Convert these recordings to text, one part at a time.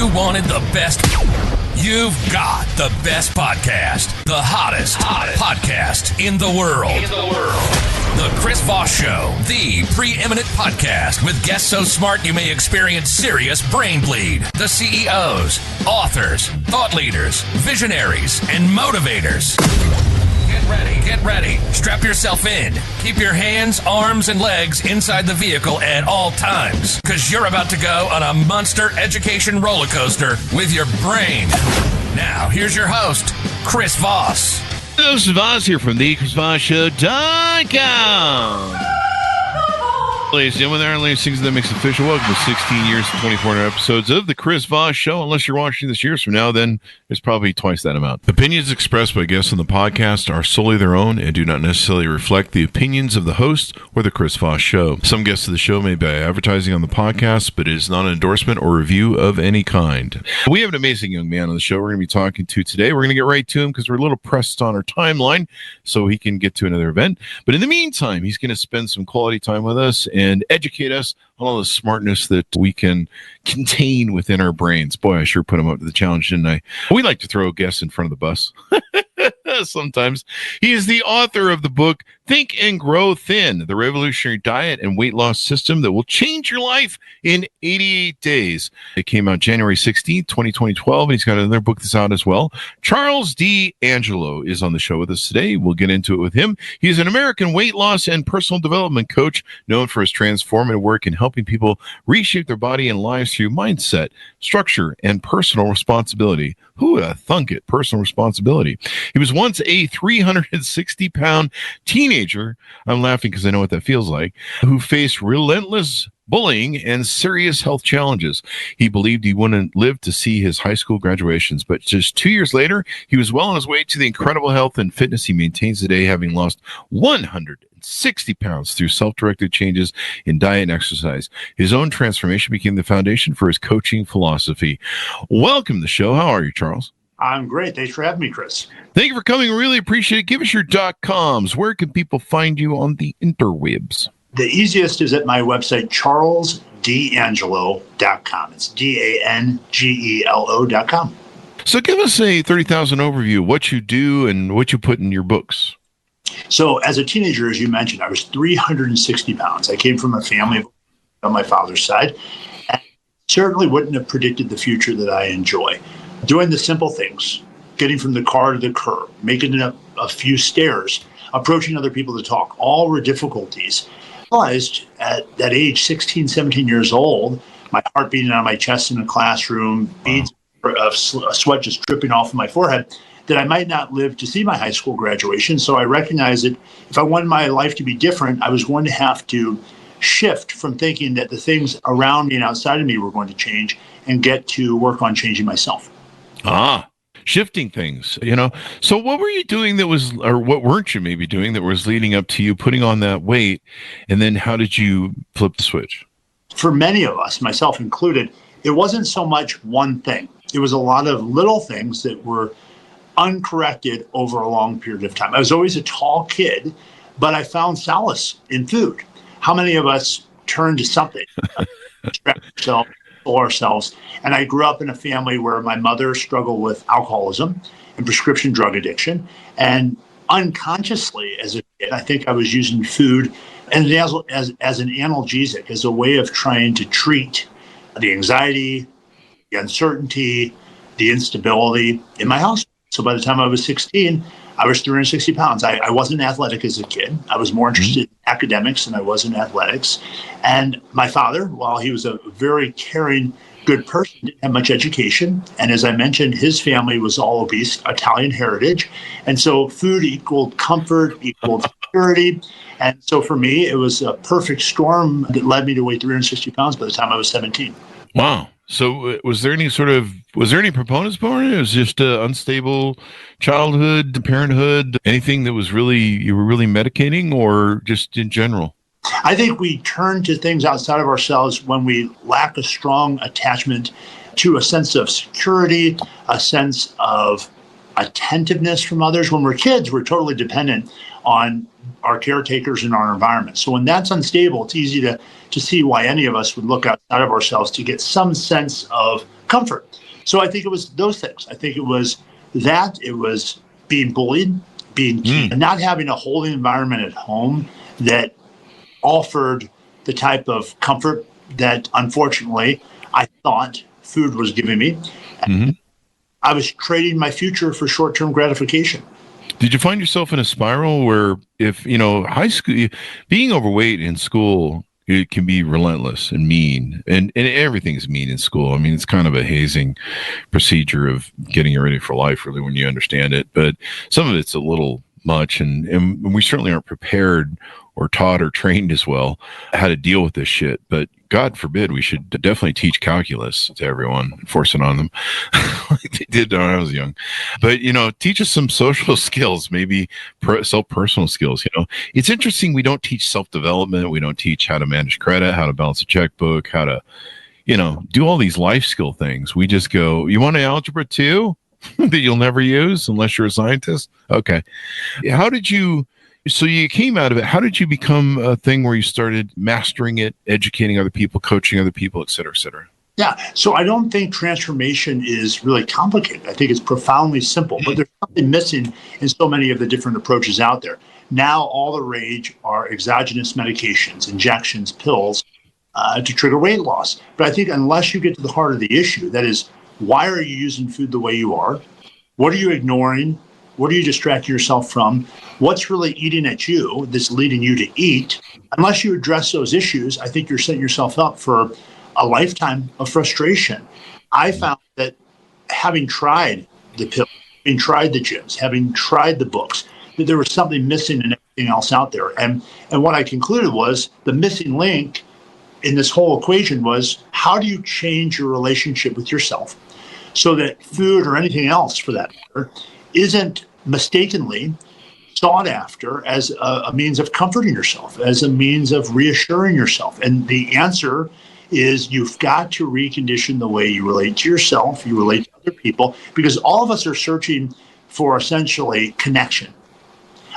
you wanted the best, you've got the best podcast, the hottest podcast in the world. The Chris Voss Show, the preeminent podcast with guests so smart you may experience serious brain bleed. The CEOs, authors, thought leaders, visionaries, and motivators. Get ready. Strap yourself in. Keep your hands, arms, and legs inside the vehicle at all times, because you're about to go on a monster education roller coaster with your brain. Now, here's your host, Chris Voss. This is Voss here from the ChrisVossShow.com. Ladies and gentlemen, there are only things that makes official. Welcome to 16 years and 2,400 episodes of the Chris Voss Show. Unless you're watching this years from now, then it's probably twice that amount. Opinions expressed by guests on the podcast are solely their own and do not necessarily reflect the opinions of the host or the Chris Voss Show. Some guests of the show may be advertising on the podcast, but it is not an endorsement or review of any kind. We have an amazing young man on the show we're going to be talking to today. We're going to get right to him because we're a little pressed on our timeline so he can get to another event. But in the meantime, he's going to spend some quality time with us and educate us on all the smartness that we can contain within our brains. Boy, I sure put him up to the challenge, didn't I? We like to throw guests in front of the bus. Sometimes. He is the author of the book, Think and Grow Thin, the revolutionary diet and weight loss system that will change your life in 88 days. It came out January 16th, 2012, and he's got another book that's out as well. Charles D. Angelo is on the show with us today. We'll get into it with him. He's an American weight loss and personal development coach known for his transformative work in helping people reshape their body and lives through mindset, structure, and personal responsibility. Who would have thunk it? Personal responsibility. He was once a 360-pound teenager. I'm laughing because I know what that feels like, who faced relentless bullying and serious health challenges. He believed he wouldn't live to see his high school graduations, but just 2 years later, he was well on his way to the incredible health and fitness he maintains today, having lost 160 pounds through self-directed changes in diet and exercise. His own transformation became the foundation for his coaching philosophy. Welcome to the show. How are you, Charles? I'm great. Thanks for having me, Chris. Thank you for coming. Really appreciate it. Give us your .coms. Where can people find you on the interwebs? The easiest is at my website, charlesdangelo.com. It's DANGELO.com. So give us a 30,000 overview of what you do and what you put in your books. So as a teenager, as you mentioned, I was 360 pounds. I came from a family on my father's side, and certainly wouldn't have predicted the future that I enjoy. Doing the simple things, getting from the car to the curb, making it up a few stairs, approaching other people to talk, all were difficulties. I realized at that age, 16, 17 years old, my heart beating on my chest in a classroom, beads of sweat just dripping off of my forehead, that I might not live to see my high school graduation. So I recognized that if I wanted my life to be different, I was going to have to shift from thinking that the things around me and outside of me were going to change and get to work on changing myself. Shifting things, you know. So what were you doing that was, or what weren't you maybe doing that was leading up to you putting on that weight? And then how did you flip the switch? For many of us, myself included, it wasn't so much one thing. It was a lot of little things that were uncorrected over a long period of time. I was always a tall kid, but I found solace in food. How many of us turn to something to ourselves? And I grew up in a family where my mother struggled with alcoholism and prescription drug addiction. And unconsciously as a kid, I think I was using food and as an analgesic, as a way of trying to treat the anxiety, the uncertainty, the instability in my house. So by the time I was 16, I was 360 pounds. I wasn't athletic as a kid. I was more interested in academics than I was in athletics. And my father, while he was a very caring, good person, didn't have much education. And as I mentioned, his family was all obese, Italian heritage. And so food equaled comfort, equaled security. And so for me, it was a perfect storm that led me to weigh 360 pounds by the time I was 17. Wow. So was there any proponents for it? It was just unstable childhood, parenthood, anything that was really, you were really medicating, or just in general? I think we turn to things outside of ourselves when we lack a strong attachment to a sense of security, a sense of attentiveness from others. When we're kids, we're totally dependent on our caretakers and our environment. So when that's unstable, it's easy to see why any of us would look outside of ourselves to get some sense of comfort. So I think it was those things. I think it was that. It was being bullied, being not having a holding environment at home that offered the type of comfort that, unfortunately, I thought food was giving me. Mm-hmm. I was trading my future for short-term gratification. Did you find yourself in a spiral where, if, high school, being overweight in school, it can be relentless and mean, and everything's mean in school. I mean, it's kind of a hazing procedure of getting you ready for life, really, when you understand it. But some of it's a little much, and we certainly aren't prepared or taught or trained as well how to deal with this shit. But God forbid, we should definitely teach calculus to everyone, force it on them like they did when I was young. But, teach us some social skills, maybe personal skills. It's interesting. We don't teach self-development. We don't teach how to manage credit, how to balance a checkbook, how to, do all these life skill things. We just go, you want an algebra 2 that you'll never use unless you're a scientist? Okay. So you came out of it. How did you become a thing where you started mastering it, educating other people, coaching other people, et cetera, et cetera? Yeah. So I don't think transformation is really complicated. I think it's profoundly simple, but there's something missing in so many of the different approaches out there. Now all the rage are exogenous medications, injections, pills to trigger weight loss. But I think unless you get to the heart of the issue, that is, why are you using food the way you are? What are you ignoring? What are you distracting yourself from? What's really eating at you that's leading you to eat? Unless you address those issues, I think you're setting yourself up for a lifetime of frustration. I found that having tried the pills, having tried the gyms, having tried the books, that there was something missing in everything else out there. And what I concluded was the missing link in this whole equation was, how do you change your relationship with yourself so that food or anything else for that matter isn't mistakenly sought after as a means of comforting yourself, as a means of reassuring yourself? And the answer is you've got to recondition the way you relate to yourself, you relate to other people, because all of us are searching for essentially connection.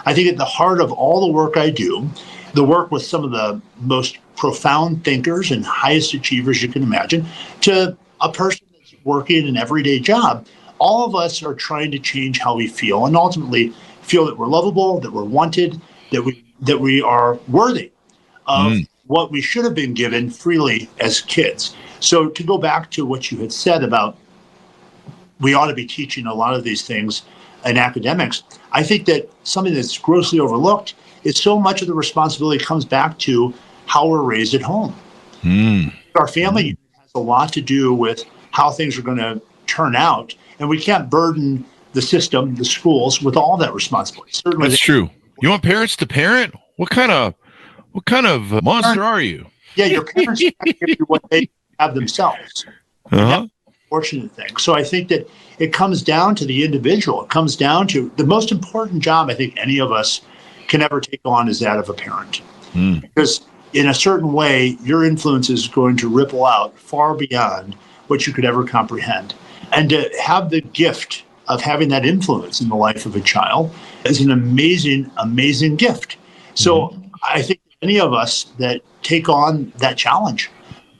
I think at the heart of all the work I do, the work with some of the most profound thinkers and highest achievers you can imagine, to a person that's working an everyday job, all of us are trying to change how we feel, and ultimately feel that we're lovable, that we're wanted, that we are worthy of what we should have been given freely as kids. So to go back to what you had said about we ought to be teaching a lot of these things in academics, I think that something that's grossly overlooked is so much of the responsibility comes back to how we're raised at home. Our family has a lot to do with how things are going to turn out. And we can't burden the system, the schools, with all that responsibility. Certainly, that's true. You want parents to parent? What kind of monster are you? Yeah, your parents give you what they have themselves. That's an unfortunate thing. So I think that it comes down to the individual. It comes down to the most important job I think any of us can ever take on is that of a parent. Because in a certain way, your influence is going to ripple out far beyond what you could ever comprehend. And to have the gift of having that influence in the life of a child is an amazing, amazing gift. So I think any of us that take on that challenge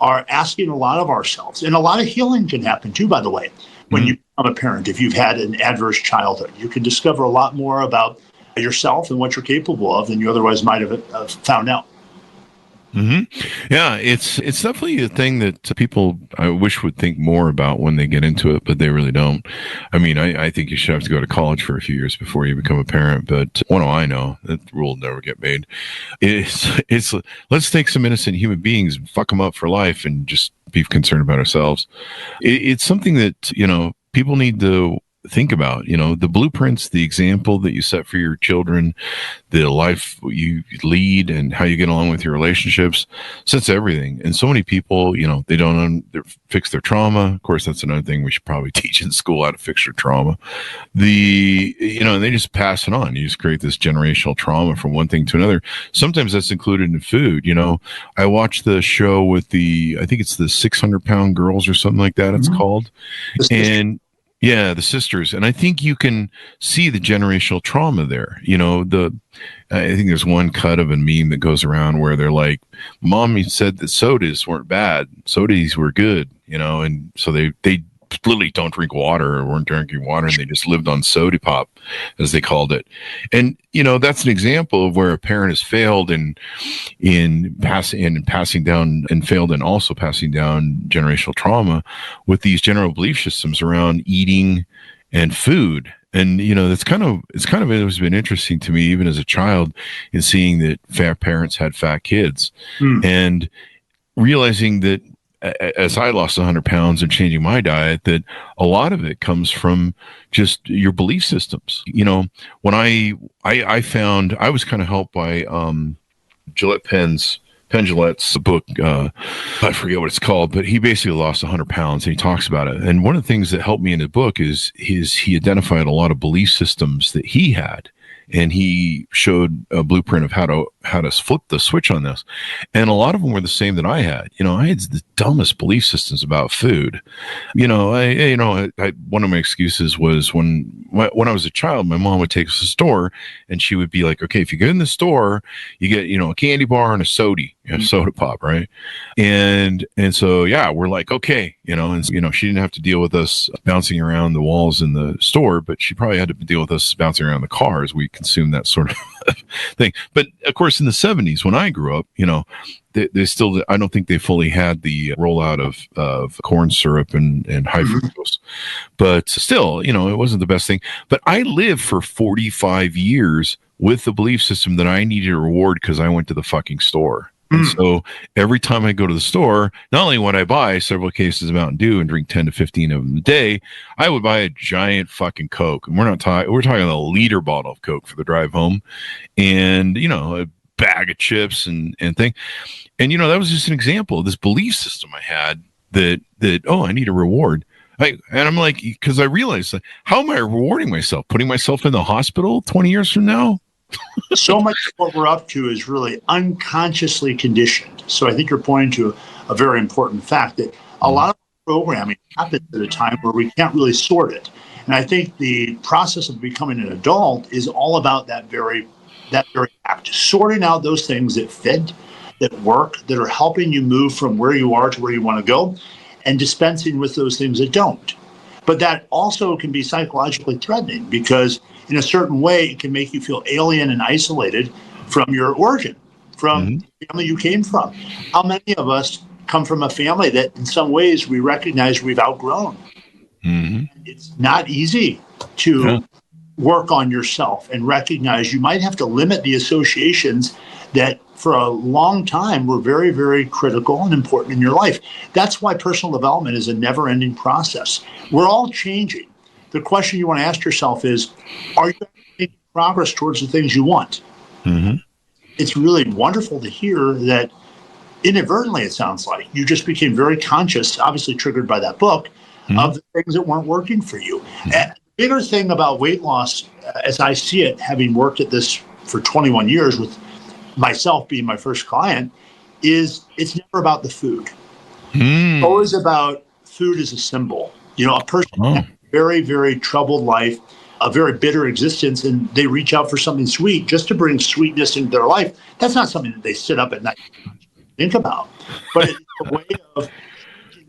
are asking a lot of ourselves. And a lot of healing can happen too, by the way, when you become a parent. If you've had an adverse childhood, you can discover a lot more about yourself and what you're capable of than you otherwise might have found out. Yeah, it's definitely a thing that people I wish would think more about when they get into it, but they really don't. I mean, I think you should have to go to college for a few years before you become a parent, but what do I know? That rule will never get made. It's let's take some innocent human beings and fuck them up for life and just be concerned about ourselves. It's something that, people need to think about, the blueprints, the example that you set for your children, the life you lead and how you get along with your relationships, sets everything. And so many people, they don't fix their trauma. Of course, that's another thing we should probably teach in school, how to fix your trauma. And they just pass it on. You just create this generational trauma from one thing to another. Sometimes that's included in food. I watched the show with I think it's the 600-pound girls or something like that. It's called. And Yeah, the sisters. And I think you can see the generational trauma there. I think there's one cut of a meme that goes around where they're like, Mommy said that sodas weren't bad. Sodas were good, and so they literally don't drink water or weren't drinking water, and they just lived on soda pop, as they called it. And, that's an example of where a parent has failed in passing down and failed and also passing down generational trauma with these general belief systems around eating and food. And, it's kind of always been interesting to me, even as a child, in seeing that fat parents had fat kids and realizing that as I lost 100 pounds and changing my diet, that a lot of it comes from just your belief systems. When I found, I was kind of helped by Penn Jillette's book. I forget what it's called, but he basically lost 100 pounds and he talks about it. And one of the things that helped me in the book is he identified a lot of belief systems that he had. And he showed a blueprint of how to flip the switch on this. And a lot of them were the same that I had. I had the dumbest belief systems about food. One of my excuses was when I was a child, my mom would take us to the store and she would be like, okay, if you get in the store, you get, a candy bar and a soda pop, right? And so, yeah, we're like, okay, and she didn't have to deal with us bouncing around the walls in the store, but she probably had to deal with us bouncing around the cars. We consume that sort of thing. But of course, in the 70s, when I grew up, they still, I don't think they fully had the rollout of corn syrup and high fructose, but still, it wasn't the best thing. But I lived for 45 years with the belief system that I needed a reward because I went to the fucking store. And so every time I go to the store, not only would I buy several cases of Mountain Dew and drink 10 to 15 of them a day, I would buy a giant fucking Coke. And we're talking a liter bottle of Coke for the drive home and, a bag of chips and thing. And, that was just an example of this belief system I had that, I need a reward. And I'm like, because I realized, how am I rewarding myself? Putting myself in the hospital 20 years from now? So much of what we're up to is really unconsciously conditioned. So I think you're pointing to a very important fact that a lot of programming happens at a time where we can't really sort it. And I think the process of becoming an adult is all about that very act, sorting out those things that fit, that work, that are helping you move from where you are to where you want to go, and dispensing with those things that don't. But that also can be psychologically threatening because in a certain way, it can make you feel alien and isolated from your origin, from the family you came from. How many of us come from a family that in some ways we recognize we've outgrown? It's not easy to work on yourself and recognize you might have to limit the associations that for a long time were very, very critical and important in your life. That's why personal development is a never-ending process. We're all changing. The question you want to ask yourself is, are you making progress towards the things you want? It's really wonderful to hear that inadvertently, it sounds like, you just became very conscious, obviously triggered by that book, of the things that weren't working for you. And the bigger thing about weight loss, as I see it, having worked at this for 21 years with myself being my first client, is it's never about the food. It's always about food as a symbol. A person has a very, very troubled life, a very bitter existence, and they reach out for something sweet just to bring sweetness into their life. That's not something that they sit up at night and think about, but it's a way of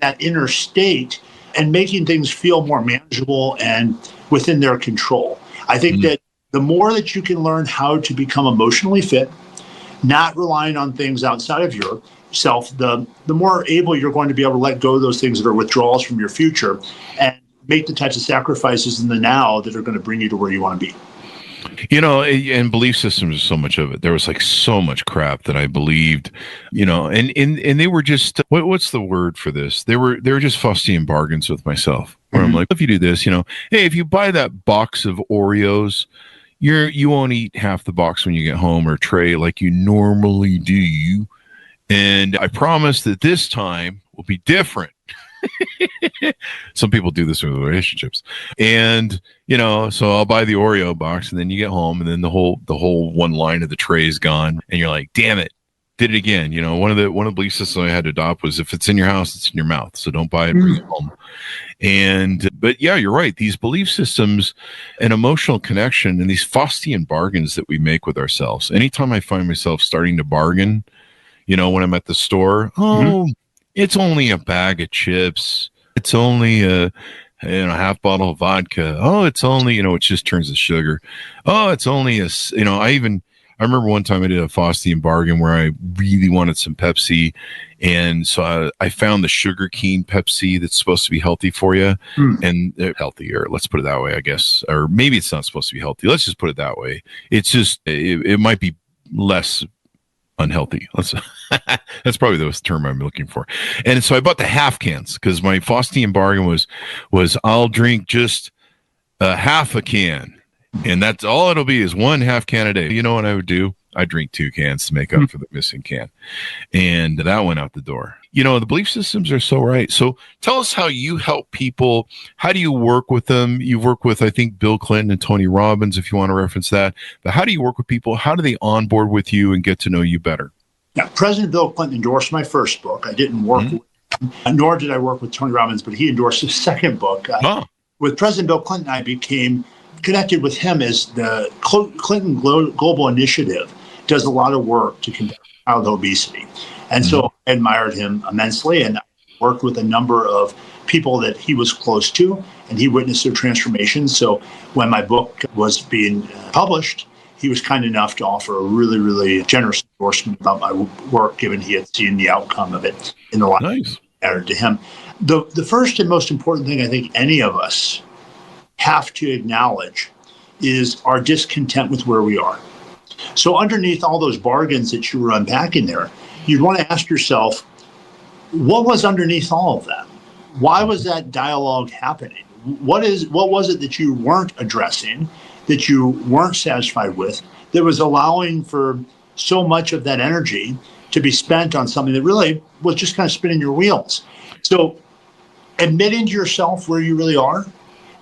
that inner state and making things feel more manageable and within their control. I think that the more that you can learn how to become emotionally fit, not relying on things outside of yourself, the more able you're going to be able to let go of those things that are withdrawals from your future and make the types of sacrifices in the now that are going to bring you to where you want to be. And belief systems are so much of it. There was like so much crap that I believed, and they were just, what's the word for this? They were just Faustian bargains with myself where I'm like, if you do this, hey, if you buy that box of Oreos, you won't eat half the box when you get home or tray like you normally do. And I promise that this time will be different. Some people do this with relationships, and so I'll buy the Oreo box, and then you get home, and then the whole one line of the tray is gone, and you're like, "Damn it, did it again. One of the belief systems I had to adopt was, if it's in your house, it's in your mouth. So don't buy it, bring it home. But yeah, you're right. These belief systems and emotional connection and these Faustian bargains that we make with ourselves. Anytime I find myself starting to bargain, when I'm at the store, it's only a bag of chips. It's only a half bottle of vodka. Oh, it's only, it just turns to sugar. Oh, it's only I remember one time I did a Faustian bargain where I really wanted some Pepsi. And so I found the sugar cane Pepsi that's supposed to be healthy for you, and healthier. Let's put it that way, I guess. Or maybe it's not supposed to be healthy. Let's just put it that way. It's just, it might be less unhealthy. That's probably the term I'm looking for. And so I bought the half cans because my Faustian bargain was I'll drink just a half a can. And that's all it'll be, is one half can a day. You know what I would do? I'd drink 2 cans to make up for the missing can. And that went out the door. The belief systems are so right. So tell us how you help people. How do you work with them? You work with, I think, Bill Clinton and Tony Robbins, if you want to reference that. But how do you work with people? How do they onboard with you and get to know you better? Now, President Bill Clinton endorsed my first book. I didn't work with him, nor did I work with Tony Robbins, but he endorsed the second book. With President Bill Clinton, I became connected with him as the Clinton Global Initiative does a lot of work to combat childhood obesity. And so I admired him immensely, and I worked with a number of people that he was close to, and he witnessed their transformation. So when my book was being published, he was kind enough to offer a really, really generous endorsement about my work, given he had seen the outcome of it in the life. Nice. Mattered to him. The first and most important thing I think any of us have to acknowledge is our discontent with where we are. So underneath all those bargains that you were unpacking there, you'd want to ask yourself, what was underneath all of that? Why was that dialogue happening? What was it that you weren't addressing, that you weren't satisfied with, that was allowing for so much of that energy to be spent on something that really was just kind of spinning your wheels? So admitting to yourself where you really are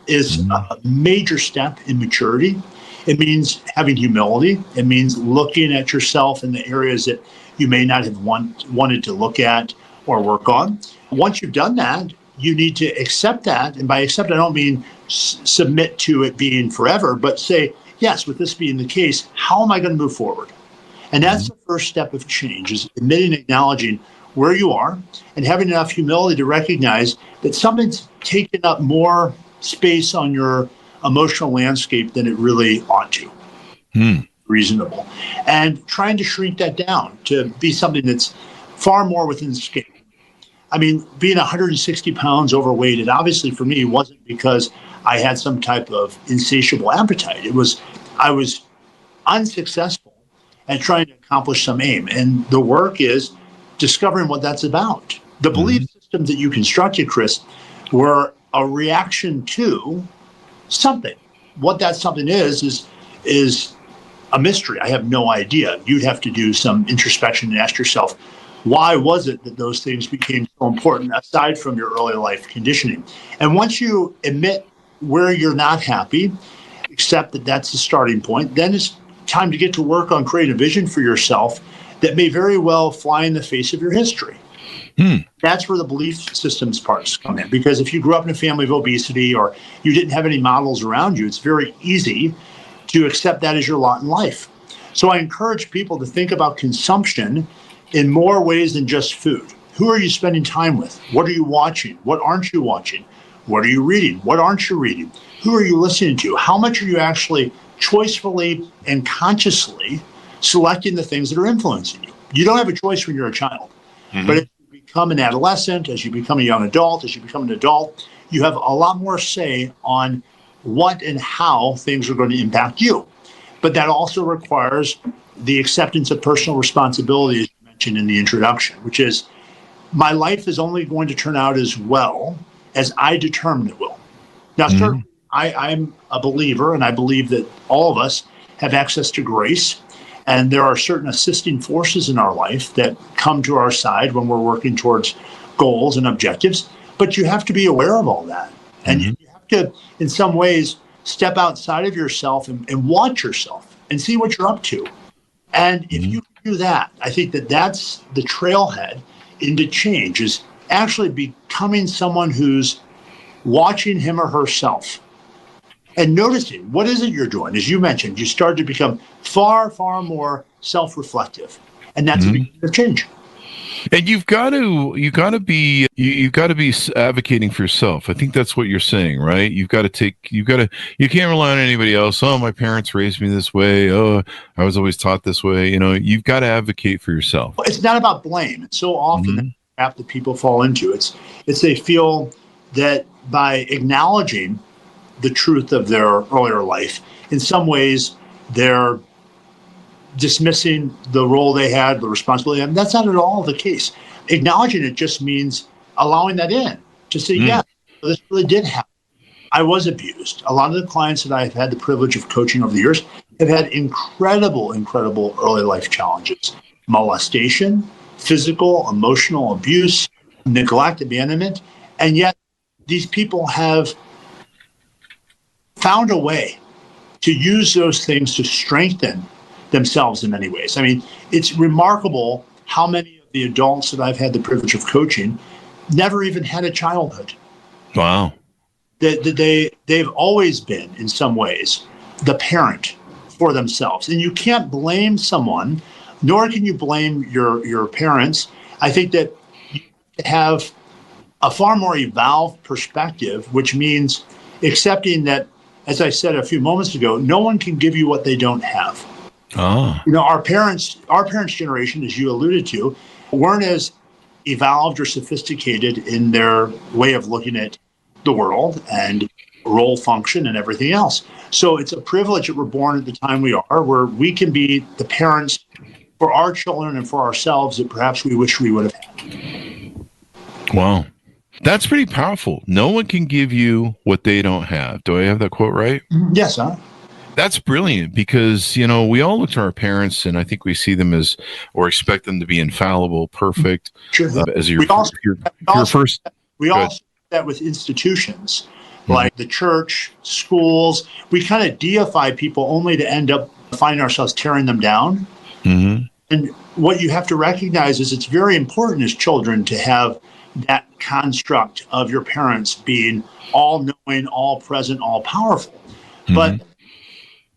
is a major step in maturity. It means having humility. It means looking at yourself in the areas that you may not have wanted to look at or work on. Once you've done that, you need to accept that. And by accept, I don't mean submit to it being forever, but say, yes, with this being the case, how am I going to move forward? And that's the first step of change, is admitting, acknowledging where you are, and having enough humility to recognize that something's taken up more space on your emotional landscape than it really ought to. Reasonable. And trying to shrink that down to be something that's far more within scale. I mean, being 160 pounds overweight, it obviously for me wasn't because I had some type of insatiable appetite. I was unsuccessful at trying to accomplish some aim. And the work is discovering what that's about. The belief systems that you constructed, Chris, were a reaction to something. What that something is a mystery. I have no idea. You'd have to do some introspection and ask yourself, why was it that those things became so important aside from your early life conditioning? And once you admit where you're not happy, accept that that's the starting point, then it's time to get to work on creating a vision for yourself that may very well fly in the face of your history. That's where the belief systems parts come in. Because if you grew up in a family of obesity or you didn't have any models around you, it's very easy to accept that as your lot in life. So I encourage people to think about consumption in more ways than just food. Who are you spending time with? What are you watching? What aren't you watching? What are you reading? What aren't you reading? Who are you listening to? How much are you actually choicefully and consciously selecting the things that are influencing you? You don't have a choice when you're a child. But as you become an adolescent, as you become a young adult, as you become an adult, you have a lot more say on what and how things are going to impact you. But that also requires the acceptance of personal responsibility, as you mentioned in the introduction, which is my life is only going to turn out as well as I determine it will. Now, certainly, I'm a believer, and I believe that all of us have access to grace. And there are certain assisting forces in our life that come to our side when we're working towards goals and objectives. But you have to be aware of all that. And you have to, in some ways, step outside of yourself and watch yourself and see what you're up to. And if you can do that, I think that that's the trailhead into change, is actually becoming someone who's watching him or herself and noticing what is it you're doing. As you mentioned, you start to become far, far more self-reflective, and that's a beginning of change. And you've got to be advocating for yourself. I think that's what you're saying, right? You can't rely on anybody else. Oh, my parents raised me this way. Oh, I was always taught this way. You've got to advocate for yourself. It's not about blame. It's so often the trap that people fall into. It's they feel that by acknowledging the truth of their earlier life, in some ways they're dismissing the role they had, the responsibility. And that's not at all the case. Acknowledging it just means allowing that in, to say, yeah, this really did happen. I was abused. A lot of the clients that I've had the privilege of coaching over the years have had incredible early life challenges: molestation, physical, emotional abuse, neglect, abandonment. And yet these people have found a way to use those things to strengthen themselves in many ways. I mean, it's remarkable how many of the adults that I've had the privilege of coaching never even had a childhood. Wow. They've always been, in some ways, the parent for themselves. And you can't blame someone, nor can you blame your parents. I think that you have a far more evolved perspective, which means accepting that, as I said a few moments ago, no one can give you what they don't have. Oh. Our parents' generation, as you alluded to, weren't as evolved or sophisticated in their way of looking at the world and role function and everything else. So it's a privilege that we're born at the time we are, where we can be the parents for our children and for ourselves that perhaps we wish we would have had. Wow. That's pretty powerful. No one can give you what they don't have. Do I have that quote right? Yes, huh? That's brilliant, because, we all look to our parents and I think we see them as, or expect them to be infallible, perfect. Sure. As your first. We also do that with institutions like the church, schools. We kind of deify people only to end up finding ourselves tearing them down. And what you have to recognize is it's very important as children to have that construct of your parents being all knowing, all present, all powerful. But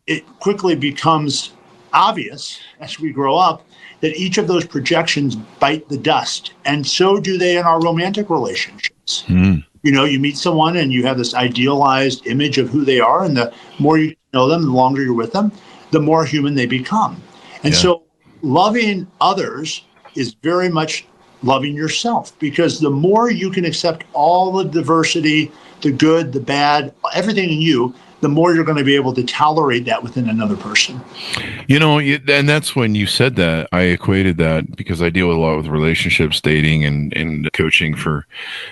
it quickly becomes obvious as we grow up that each of those projections bite the dust. And so do they in our romantic relationships. You meet someone and you have this idealized image of who they are. And the more you know them, the longer you're with them, the more human they become. And so loving others is very much loving yourself, because the more you can accept all the diversity, the good, the bad, everything in you, the more you're going to be able to tolerate that within another person. And that's when you said that, I equated that, because I deal with a lot with relationships, dating, and coaching for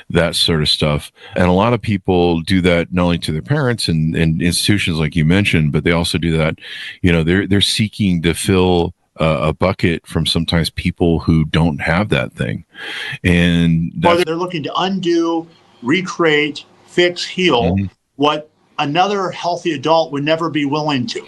that sort of stuff. And a lot of people do that not only to their parents and institutions like you mentioned, but they also do that, they're seeking to fill a bucket from sometimes people who don't have that thing. And or they're looking to undo, recreate, fix, heal what another healthy adult would never be willing to.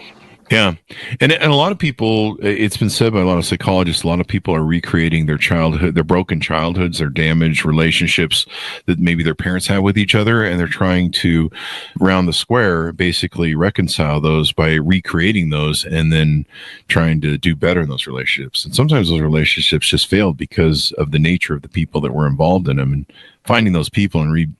Yeah. And a lot of people, it's been said by a lot of psychologists, a lot of people are recreating their childhood, their broken childhoods, their damaged relationships that maybe their parents had with each other. And they're trying to, round the square, basically reconcile those by recreating those and then trying to do better in those relationships. And sometimes those relationships just failed because of the nature of the people that were involved in them. And finding those people and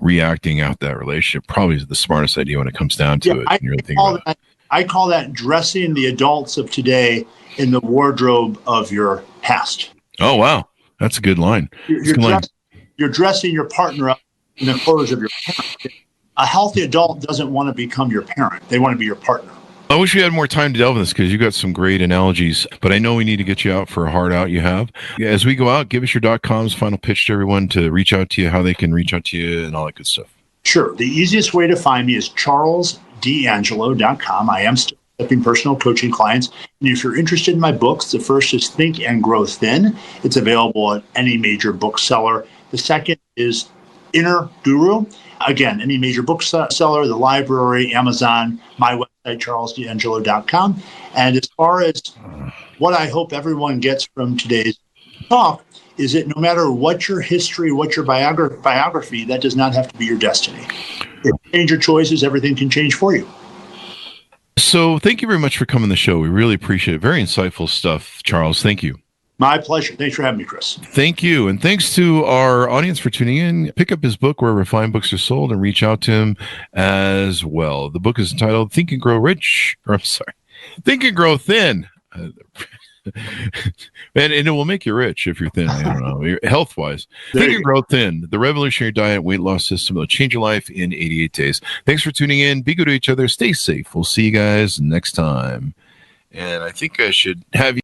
reacting out that relationship probably is the smartest idea when it comes down to it. And you're thinking about it. I call that dressing the adults of today in the wardrobe of your past. Oh, wow. That's a good line. You're dressing your partner up in the clothes of your parent. A healthy adult doesn't want to become your parent. They want to be your partner. I wish we had more time to delve in this, because you got some great analogies, but I know we need to get you out for a hard out you have. As we go out, give us your .com's final pitch to everyone to reach out to you, how they can reach out to you and all that good stuff. Sure. The easiest way to find me is charlesdangelo.com. I am still accepting personal coaching clients. And if you're interested in my books, the first is Think and Grow Thin. It's available at any major bookseller. The second is Inner Guru. Again, any major bookseller, the library, Amazon, my website, charlesdangelo.com. And as far as what I hope everyone gets from today's talk is that no matter what your history, what your biography, that does not have to be your destiny. If you change your choices, everything can change for you. So thank you very much for coming on the show. We really appreciate it. Very insightful stuff, Charles. Thank you. My pleasure. Thanks for having me, Chris. Thank you. And thanks to our audience for tuning in. Pick up his book wherever fine books are sold and reach out to him as well. The book is entitled Think and Grow Rich. Or I'm sorry, Think and Grow Thin. And it will make you rich if you're thin. I don't know. Health wise. Think and Grow Thin, the revolutionary diet weight loss system that will change your life in 88 days. Thanks for tuning in. Be good to each other. Stay safe. We'll see you guys next time. And I think I should have you.